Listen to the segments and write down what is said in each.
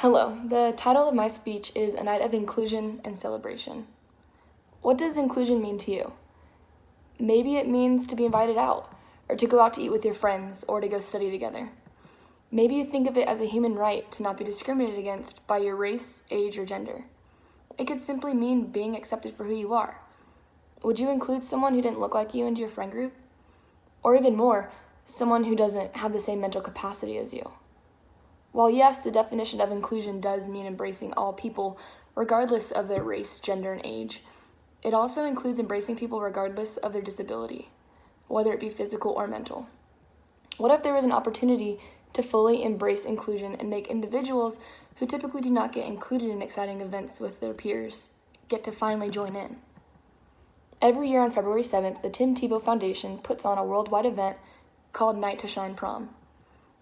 Hello, the title of my speech is A Night of Inclusion and Celebration. What does inclusion mean to you? Maybe it means to be invited out, or to go out to eat with your friends, or to go study together. Maybe you think of it as a human right to not be discriminated against by your race, age, or gender. It could simply mean being accepted for who you are. Would you include someone who didn't look like you into your friend group? Or even more, someone who doesn't have the same mental capacity as you? While yes, the definition of inclusion does mean embracing all people, regardless of their race, gender, and age, it also includes embracing people regardless of their disability, whether it be physical or mental. What if there was an opportunity to fully embrace inclusion and make individuals who typically do not get included in exciting events with their peers get to finally join in? Every year on February 7th, the Tim Tebow Foundation puts on a worldwide event called Night to Shine Prom.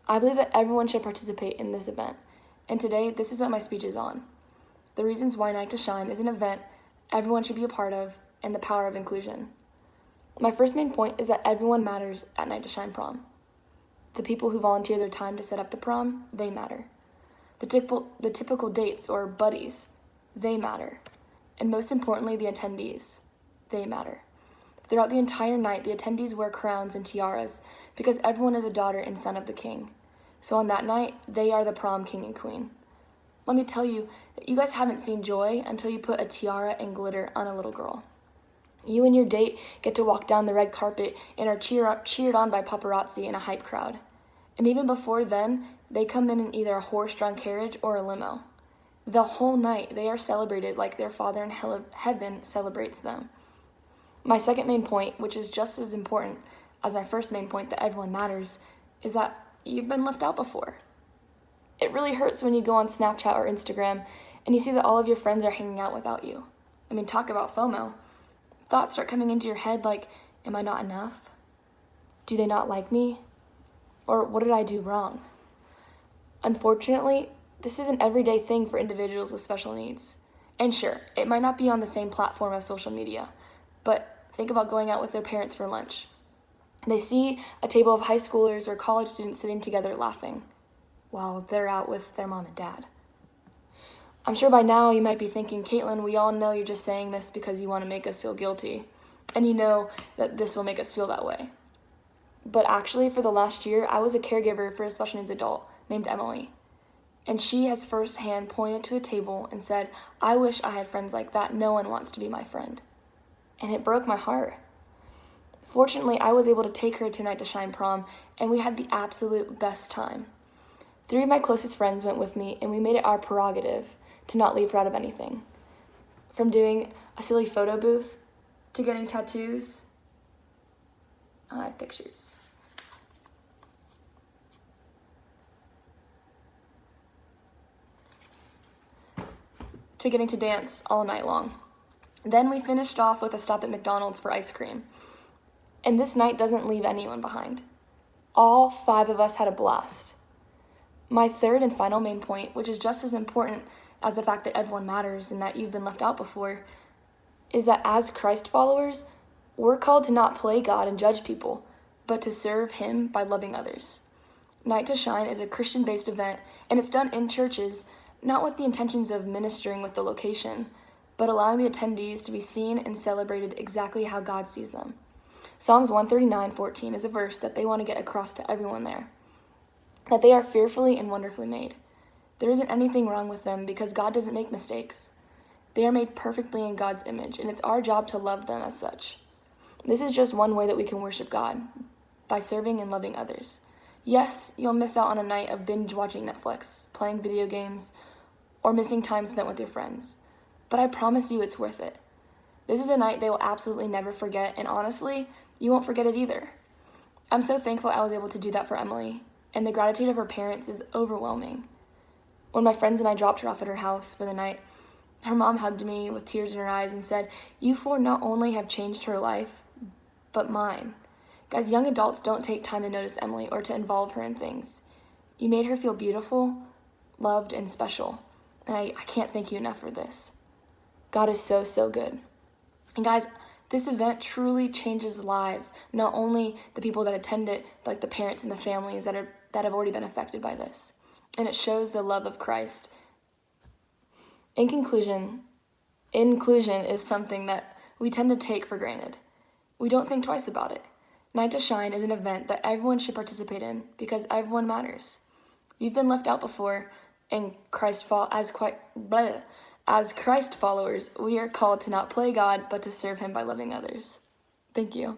I believe that everyone should participate in this event, and today this is what my speech is on: the reasons why Night to Shine is an event everyone should be a part of, and the power of inclusion. My first main point is that everyone matters at Night to Shine Prom. The people who volunteer their time to set up the prom, they matter. The typical dates or buddies, they matter. And most importantly, the attendees, they matter. Throughout the entire night, the attendees wear crowns and tiaras because everyone is a daughter and son of the king. So on that night, they are the prom king and queen. Let me tell you that you guys haven't seen joy until you put a tiara and glitter on a little girl. You and your date get to walk down the red carpet and are cheered on by paparazzi and a hype crowd. And even before then, they come in either a horse-drawn carriage or a limo. The whole night, they are celebrated like their Father in heaven celebrates them. My second main point, which is just as important as my first main point that everyone matters, is that you've been left out before. It really hurts when you go on Snapchat or Instagram and you see that all of your friends are hanging out without you. I mean, talk about FOMO. Thoughts start coming into your head like, am I not enough? Do they not like me? Or what did I do wrong? Unfortunately, this is an everyday thing for individuals with special needs. And sure, it might not be on the same platform as social media, but think about going out with their parents for lunch. They see a table of high schoolers or college students sitting together laughing while they're out with their mom and dad. I'm sure by now you might be thinking, Caitlin, we all know you're just saying this because you want to make us feel guilty, and you know that this will make us feel that way. But actually, for the last year, I was a caregiver for a special needs adult named Emily, and she has firsthand pointed to a table and said, I wish I had friends like that. No one wants to be my friend. And it broke my heart. Fortunately, I was able to take her to Night to Shine Prom, and we had the absolute best time. 3 of my closest friends went with me, and we made it our prerogative to not leave her out of anything. From doing a silly photo booth to getting tattoos. I have pictures. To getting to dance all night long. Then we finished off with a stop at McDonald's for ice cream. And this night doesn't leave anyone behind. All 5 of us had a blast. My third and final main point, which is just as important as the fact that everyone matters and that you've been left out before, is that as Christ followers, we're called to not play God and judge people, but to serve Him by loving others. Night to Shine is a Christian-based event, and it's done in churches, not with the intentions of ministering with the location, but allowing the attendees to be seen and celebrated exactly how God sees them. Psalms 139:14 is a verse that they want to get across to everyone there, that they are fearfully and wonderfully made. There isn't anything wrong with them because God doesn't make mistakes. They are made perfectly in God's image, and it's our job to love them as such. This is just one way that we can worship God, by serving and loving others. Yes, you'll miss out on a night of binge watching Netflix, playing video games, or missing time spent with your friends. But I promise you it's worth it. This is a night they will absolutely never forget, and honestly, you won't forget it either. I'm so thankful I was able to do that for Emily, and the gratitude of her parents is overwhelming. When my friends and I dropped her off at her house for the night, her mom hugged me with tears in her eyes and said, "You 4 not only have changed her life, but mine." Guys, young adults don't take time to notice Emily or to involve her in things. You made her feel beautiful, loved, and special, and I can't thank you enough for this. God is so, so good. And guys, this event truly changes lives, not only the people that attend it, but like the parents and the families that have already been affected by this. And it shows the love of Christ In conclusion, inclusion is something that we tend to take for granted. We don't think twice about it. Night to Shine is an event that everyone should participate in because everyone matters. You've been left out before, and as Christ followers, we are called to not play God, but to serve Him by loving others. Thank you.